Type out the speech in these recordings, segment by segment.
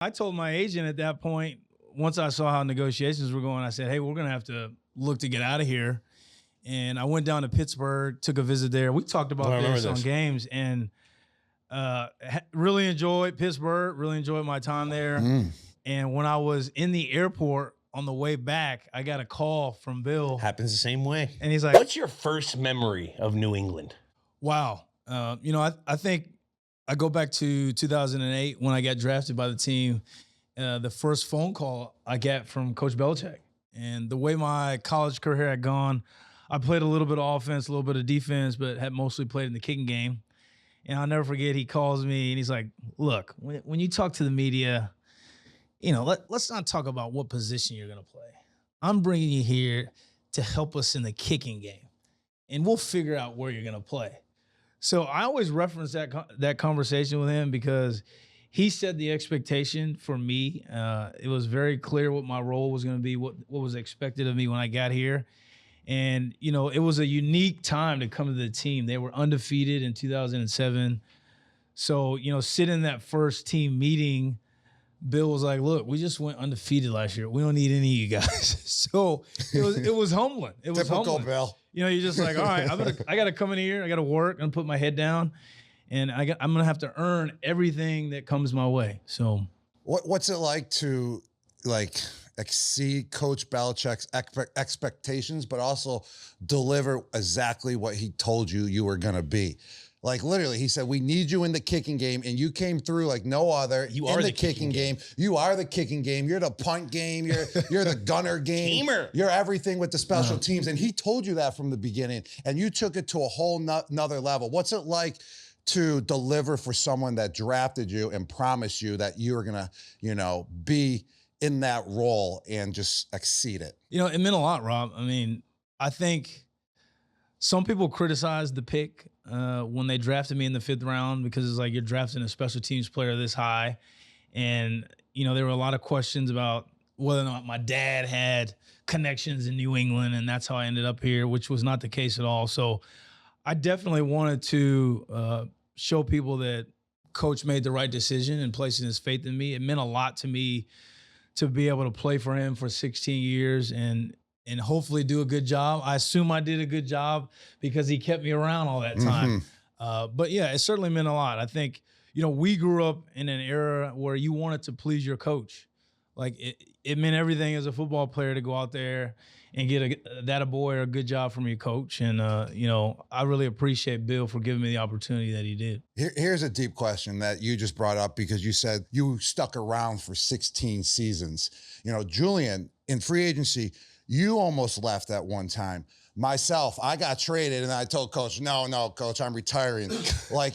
I told my agent at that point, once I saw how negotiations were going, I said, hey, we're going to have to look to get out of here. And I went down to Pittsburgh, took a visit there. We talked about this on games, and really enjoyed Pittsburgh, really enjoyed my time there. And when I was in the airport on the way back, I got a call from Bill. Happens the same way. And he's like, what's your first memory of New England? Wow. I think I go back to 2008 when I got drafted by the team. The first phone call I got from Coach Belichick. And the way my college career had gone, I played a little bit of offense, a little bit of defense, but had mostly played in the kicking game. And I'll never forget, he calls me and he's like, look, when you talk to the media, let's not talk about what position you're going to play. I'm bringing you here to help us in the kicking game, and we'll figure out where you're going to play. So I always reference that conversation with him because he set the expectation for me. It was very clear what my role was going to be, what was expected of me when I got here. And, it was a unique time to come to the team. They were undefeated in 2007. So, sitting in that first team meeting, Bill was like, look, we just went undefeated last year. We don't need any of you guys. So it was humbling. It was typical humbling. Bill. You're just like, all right, I got to come in here. I got to work and put my head down. And I'm going to have to earn everything that comes my way. So what's it like to exceed Coach Belichick's expectations, but also deliver exactly what he told you were going to be? Like literally, he said, we need you in the kicking game, and you came through like no other. You are the kicking game. You are the kicking game. You're the punt game. You're the gunner game. Teamer. You're everything with the special teams. And he told you that from the beginning, and you took it to a whole nother level. What's it like to deliver for someone that drafted you and promised you that you were gonna, be in that role and just exceed it? It meant a lot, Rob. I mean, I think some people criticized the pick when they drafted me in the 5th round because it's like you're drafting a special teams player this high. And, there were a lot of questions about whether or not my dad had connections in New England, and that's how I ended up here, which was not the case at all. So I definitely wanted to show people that Coach made the right decision in placing his faith in me. It meant a lot to me to be able to play for him for 16 years and hopefully do a good job. I assume I did a good job because he kept me around all that time. But yeah, it certainly meant a lot. I think, we grew up in an era where you wanted to please your coach. Like it meant everything as a football player to go out there and get a boy or a good job from your coach. And, I really appreciate Bill for giving me the opportunity that he did. Here's a deep question that you just brought up because you said you stuck around for 16 seasons. Julian, in free agency, you almost left at one time. Myself, I got traded and I told Coach, no, Coach, I'm retiring.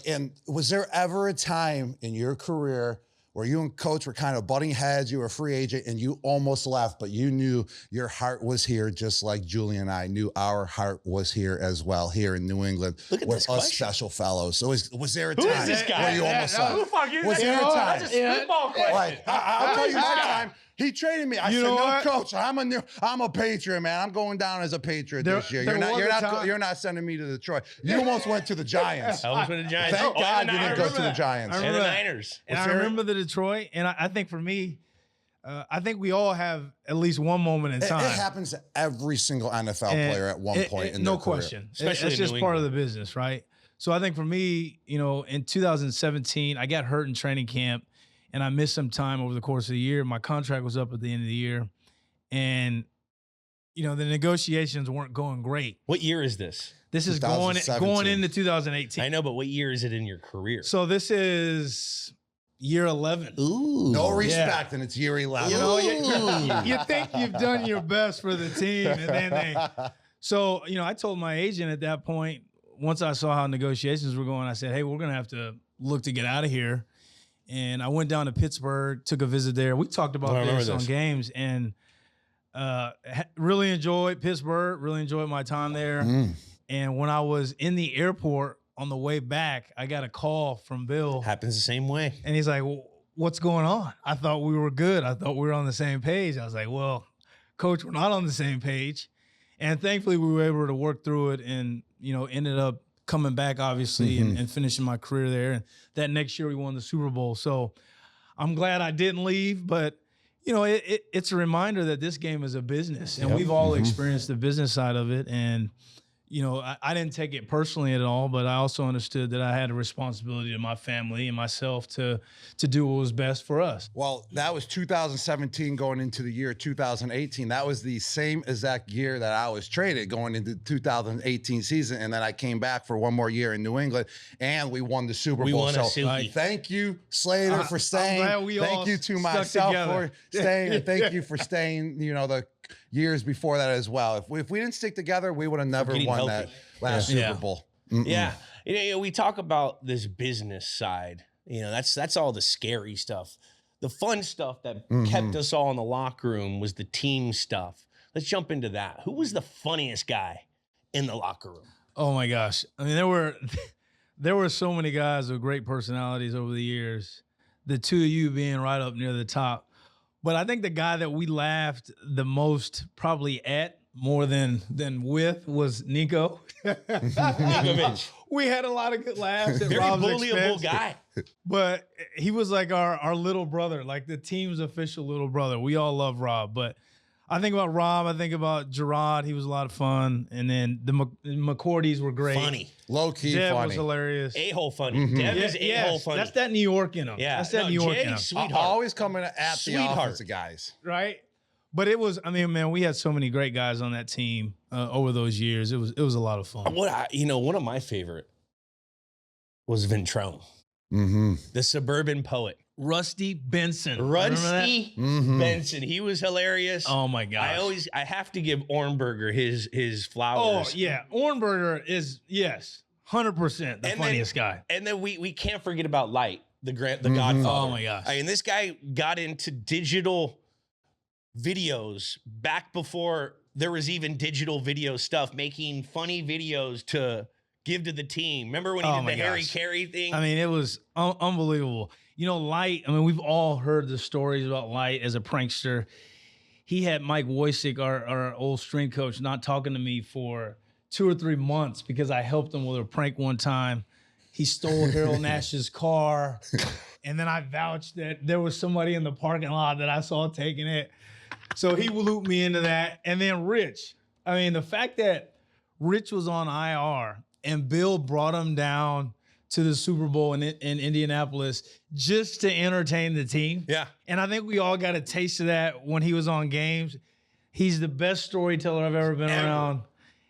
And was there ever a time in your career where you and Coach were kind of butting heads, you were a free agent, and you almost left, but you knew your heart was here, just like Julian and I knew our heart was here as well, here in New England. Look at with this us special fellows. So was there a time Who is this guy? where you almost left? Who the fuck is Was this? there a time? That's a spitball question. I'll tell you one time. He traded me. I said, know no, what? Coach, I'm a Patriot, man. I'm going down as a Patriot this year. You're not sending me to Detroit. You almost went to the Giants. I almost went to the Giants. Thank God you didn't go to the Giants. And the Niners. And I remember the Detroit, and I think for me, I think we all have at least one moment in time. It happens to every single NFL player at one point in their no career. question. Especially it's in just New part of England. the business, right? So I think for me, in 2017, I got hurt in training camp, and I missed some time over the course of the year. My contract was up at the end of the year, and the negotiations weren't going great. What year is this? This is going 2017. into 2018. I know, but what year is it in your career? So this is year 11. Ooh. No respect, and it's year 11. You think you've done your best for the team, and then So, I told my agent at that point, once I saw how negotiations were going, I said, hey, we're going to have to look to get out of here. And I went down to Pittsburgh, took a visit there. We talked about this on games, and really enjoyed Pittsburgh, really enjoyed my time there. And when I was in the airport on the way back, I got a call from Bill. Happens the same way. And he's like, well, what's going on? I thought we were good. I thought we were on the same page. I was like, well, Coach, we're not on the same page. And thankfully, we were able to work through it and, ended up coming back, obviously, and finishing my career there. And that next year, we won the Super Bowl. So I'm glad I didn't leave, but you know, it's a reminder that this game is a business, and we've all experienced the business side of it. And you know, I didn't take it personally at all, but I also understood that I had a responsibility to my family and myself to do what was best for us. Well, that was 2017 going into the year 2018. That was the same exact year that I was traded going into 2018 season. And then I came back for one more year in New England and we won the Super Bowl. We won a so Suki. Thank you, Slater, for staying. I'm glad we all thank you to stuck myself together. for staying. And thank you for staying, you know, the years before that as well. If we didn't stick together, we would have never getting won healthy. that last Yeah. Super Bowl. Yeah. You know, we talk about this business side. You know, that's all the scary stuff. The fun stuff that kept us all in the locker room was the team stuff. Let's jump into that. Who was the funniest guy in the locker room? Oh my gosh. I mean, there were so many guys with great personalities over the years. The two of you being right up near the top. But I think the guy that we laughed the most probably at more than with was Nico. Nikovich. We had a lot of good laughs at Very Rob's bullyable expense, guy. but he was like our little brother, like the team's official little brother. We all love Rob, but I think about Rob, I think about Gerard. He was a lot of fun, and then the McCourties were great. Funny. Low key Dev funny. was hilarious. A-hole funny. Dev is A-hole funny. That's that New York in him. Yeah. That's that No, New York Jay, in him, sweetheart. Always coming at the Sweetheart. offensive guys. right? But it was, I mean, man, we had so many great guys on that team over those years. It was a lot of fun. One of my favorite was Ventrone, the suburban poet. Rusty Benson. Remember that? Rusty Benson. He was hilarious. Oh my gosh. I have to give Ornberger his Oh flowers. yeah, Ornberger is 100% the And funniest guy. And then we can't forget about Light, the Godfather. Oh my gosh. I mean, this guy got into digital videos back before there was even digital video stuff, making funny videos to give to the team. Remember when he Oh did my the Harry gosh. Carey thing? I mean, it was unbelievable. You know, Light, I mean, we've all heard the stories about Light as a prankster. He had Mike Wojcik, our old strength coach, not talking to me for 2 or 3 months because I helped him with a prank one time. He stole Harold Nash's car, and then I vouched that there was somebody in the parking lot that I saw taking it. So he looped me into that. And then Rich. I mean, the fact that Rich was on IR and Bill brought him down to the Super Bowl in Indianapolis just to entertain the team. Yeah. And I think we all got a taste of that when he was on games. He's the best storyteller I've ever been around.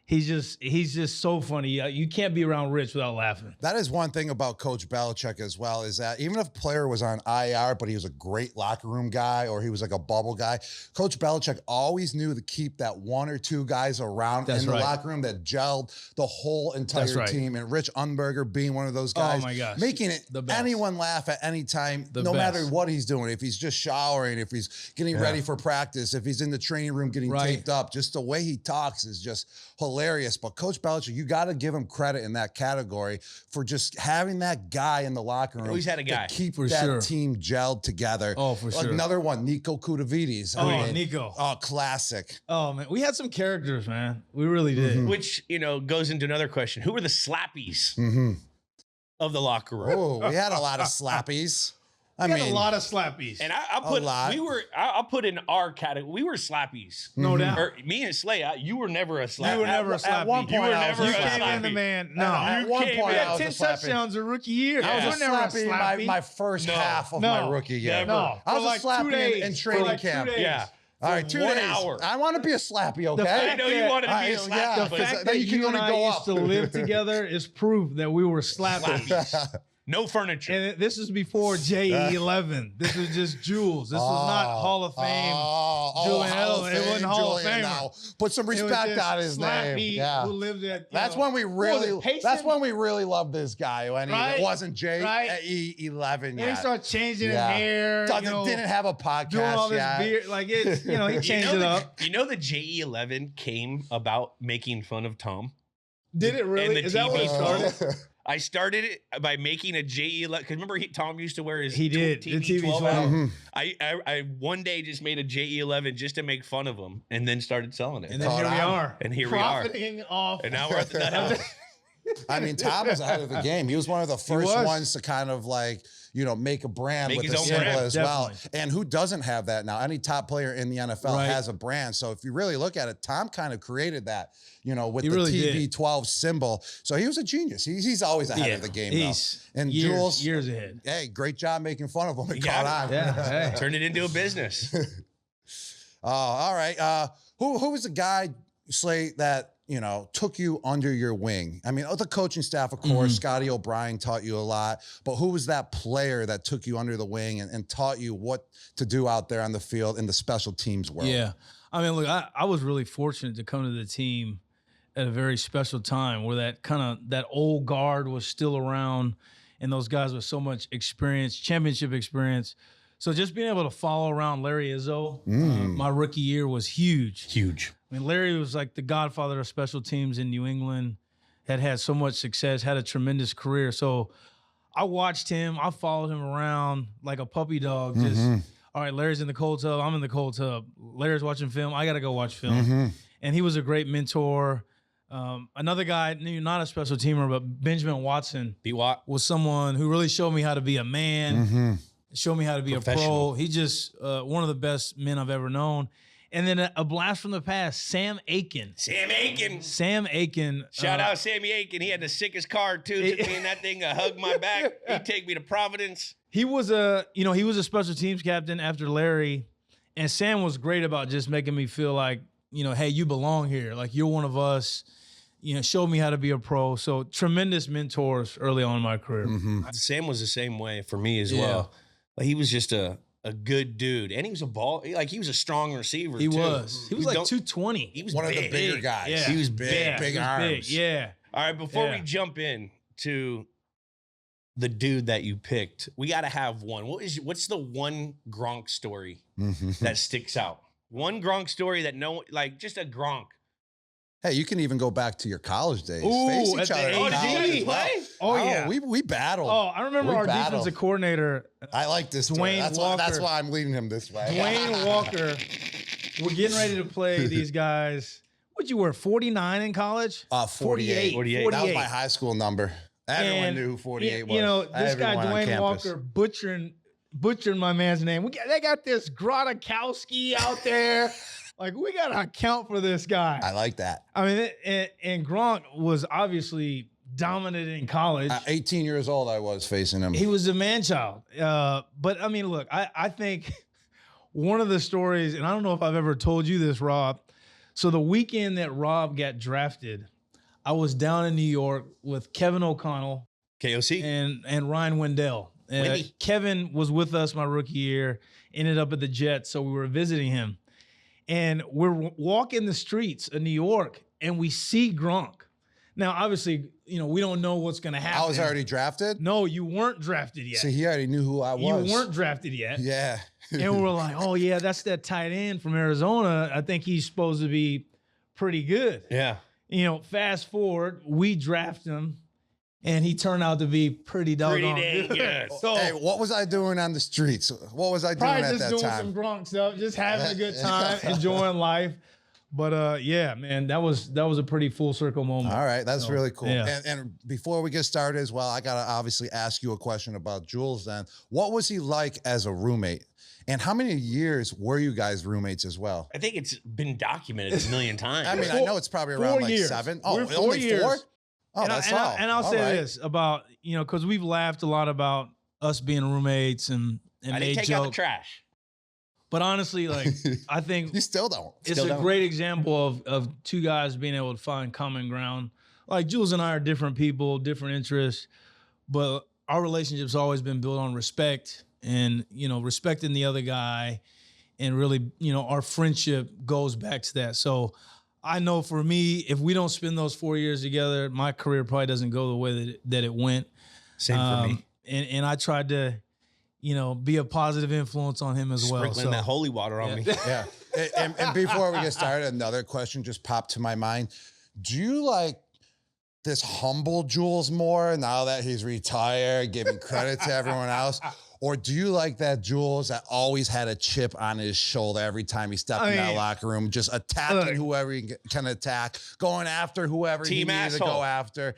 He's just so funny. You can't be around Rich without laughing. That is one thing about Coach Belichick as well, is that even if a player was on IR, but he was a great locker room guy or he was like a bubble guy, Coach Belichick always knew to keep that 1 or 2 guys around in the locker room that gelled the whole entire team. And Rich Unberger being one of those guys, my gosh. making it The best. anyone laugh at any time, The no best. matter what he's doing. If he's just showering, if he's getting ready for practice, if he's in the training room getting taped up, just the way he talks is just hilarious. But Coach Belichick, you got to give him credit in that category for just having that guy in the locker room. Always had a guy. To keep For that sure. team gelled together. Oh, for sure. Another one, Nico Kudavides. Oh, Nico. Oh, classic. Oh, man. We had some characters, man. We really did. Which, goes into another question. Who were the slappies of the locker room? Oh, we had a lot of slappies. I We mean, had a lot of slappies. And lot. I'll put in our category. We were slappies. No doubt. Or me and Slay, you were never a slappy. You were never a slappy. At one You point, were I was never a You a came in the slappy. man. No. At one came point, in- I was 10 a slappy. touchdowns a rookie year. I You was were a never a slappy slappy. my first No. half of No. my rookie year. Never. No. I was For like a slappy 2 days. in For training like 2 camp. days. Yeah. All right, 2 1 days. hour. I want to be a slappy, okay? I know you wanted to be a Alright, slappy. yeah, The but fact then that you can you and only I go used up. to live together is proof that we were slappies. no furniture. And this is before JE11. This was just Jules. This was not Hall of Fame. Julian Hall Edelman. of It wasn't Fame, Hall of Julian Famer. now. Put some It was respect just on his name. Slappy Yeah. who lived at. That's when we really. Payson? That's when we really loved this guy. When Right? it wasn't J Right? E11 And he yet. started changing Yeah. his hair. Didn't have a doing all podcast this yet. beard. Like it's, he changed it up. You know the JE11 came about making fun of Tom? Did it really? the Is that what it TV started? I started it by making a JE11 because remember Tom used to wear his He did. The TV 12 12. hour. I one day just made a JE11 just to make fun of him and then started selling it. And then here we are. And here we are. Profiting off. And now we're at the nut house. I mean, Tom was ahead of the game. He was one of the first ones to kind of like, make a brand with a symbol as well. And who doesn't have that now? Any top player in the NFL has a brand. So if you really look at it, Tom kind of created that, with the TB12 symbol. So he was a genius. He's always ahead of the game. And Jules, years ahead. Hey, great job making fun of him. It caught on. Yeah, turned it into a business. All right. Who was the guy, Slate, that took you under your wing? I mean, the coaching staff, of course, Scotty O'Brien taught you a lot, but who was that player that took you under the wing and taught you what to do out there on the field in the special teams world? Yeah. I mean, look, I was really fortunate to come to the team at a very special time where that old guard was still around and those guys with so much experience, championship experience. So just being able to follow around Larry Izzo, my rookie year was huge. Huge. I mean, Larry was like the godfather of special teams in New England, had so much success, had a tremendous career. So I watched him. I followed him around like a puppy dog. Just, all right, Larry's in the cold tub. I'm in the cold tub. Larry's watching film. I got to go watch film. And he was a great mentor. Another guy, not a special teamer, but Benjamin Watson was someone who really showed me how to be a man, showed me how to be a pro. He just one of the best men I've ever known. And then a blast from the past, Sam Aiken. Sam Aiken. Shout out Sammy Aiken. He had the sickest card too. Took me in that thing to hug my back. He'd take me to Providence. He was a special teams captain after Larry. And Sam was great about just making me feel like, hey, you belong here. Like you're one of us. Showed me how to be a pro. So tremendous mentors early on in my career. Sam was the same way for me as well. Like he was just a good dude. And he was he was a strong receiver, He was like 220. He was one of the bigger guys. Yeah. He was big arms. Yeah. All right, before we jump in to the dude that you picked, we got to have one. What's the one Gronk story that sticks out? One Gronk story that just a Gronk. Hey, you can even go back to your college days. Ooh, face each other in college as well. Oh, yeah. We battled. Oh, I remember our defensive coordinator. I like this. Dwayne Walker. That's why I'm leading him this way. Dwayne Walker. We're getting ready to play these guys. What'd you wear, 49 in college? 48. That was my high school number. Everyone knew who 48 was. This guy, Dwayne Walker, butchering my man's name. They got this Gronkowski out there. Like, we got to account for this guy. I like that. I mean, and Gronk was obviously dominant in college. 18 years old I was facing him. He was a man-child. But, I mean, look, I think one of the stories, and I don't know if I've ever told you this, Rob. So the weekend that Rob got drafted, I was down in New York with Kevin O'Connell. KOC. And Ryan Wendell. Kevin was with us my rookie year, ended up at the Jets, so we were visiting him. And we're walking the streets of New York, and we see Gronk. Now, obviously, we don't know what's going to happen. I was already drafted? No, you weren't drafted yet. See, he already knew who I was. You weren't drafted yet. Yeah. And we're like, oh, yeah, that's that tight end from Arizona. I think he's supposed to be pretty good. Yeah. Fast forward, we draft him. And he turned out to be pretty doggone good. So, hey, what was I doing on the streets? What was I doing at that time? Probably just doing some Gronk stuff, just having a good time, enjoying life. But yeah, man, that was a pretty full circle moment. All right, that's really cool. Yeah. And before we get started as well, I gotta obviously ask you a question about Jules. Then, what was he like as a roommate? And how many years were you guys roommates as well? I think it's been documented a million times. I mean, I know it's probably around like 7. Oh, we're 4 only years. 4? Oh, that's all. And I'll say this about, because we've laughed a lot about us being roommates and I made didn't take jokes. out the trash. But honestly, like, I think you still don't. It's a great example of two guys being able to find common ground. Like, Jules and I are different people, different interests, but our relationship's always been built on respect and, respecting the other guy. And really, our friendship goes back to that. So I know for me, if we don't spend those 4 years together, my career probably doesn't go the way that it went. Same for me. And I tried to, be a positive influence on him as well. Sprinkling that holy water on me. Yeah. And before we get started, another question just popped to my mind. Do you like this humble Jules more now that he's retired, giving credit to everyone else? Or do you like that Jules that always had a chip on his shoulder every time he stepped in that locker room, just attacking whoever he can attack, going after whoever he needed to go after?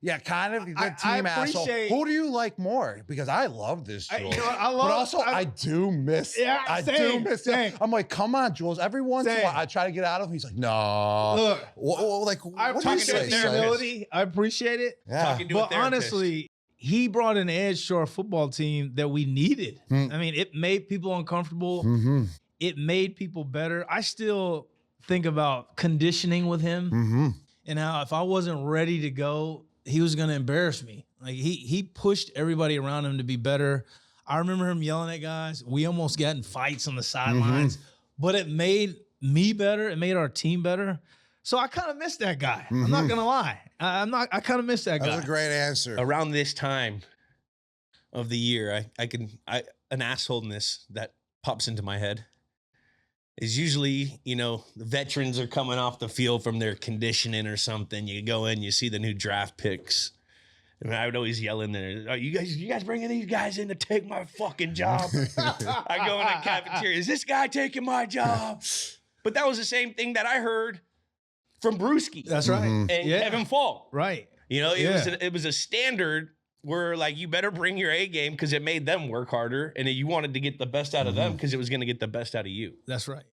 Yeah, kind of. He's a I team asshole. appreciate- Who do you like more? Because I love this, Jules. I love. But also, I do miss. Yeah, I do same, miss same. it. I'm like, come on, Jules. Every once in a Same. while, I try to get out of him. He's like, no. Look, like, I what do you appreciate say, the son? humility. I appreciate it. Yeah. Talking to a But therapist. honestly, he brought an edge to our football team that we needed. I mean, it made people uncomfortable. Mm-hmm. It made people better. I still think about conditioning with him Mm-hmm. and how if I wasn't ready to go, he was going to embarrass me. Like he pushed everybody around him to be better. I remember him yelling at guys. We almost got in fights on the sidelines, but it made me better. It made our team better. So I kind of miss that guy. I'm not gonna lie. I kind of miss that guy. That's a great answer. Around this time of the year, an assholeness that pops into my head is usually, the veterans are coming off the field from their conditioning or something. You go in, you see the new draft picks. And I would always yell in there, "Are you guys bringing these guys in to take my fucking job?" I go in the cafeteria, "Is this guy taking my job?" But that was the same thing that I heard from Brewski That's right. Mhm. and Yeah. Kevin Falk. Right. It was a standard where like you better bring your A game because it made them work harder, and you wanted to get the best out of them because it was going to get the best out of you. That's right.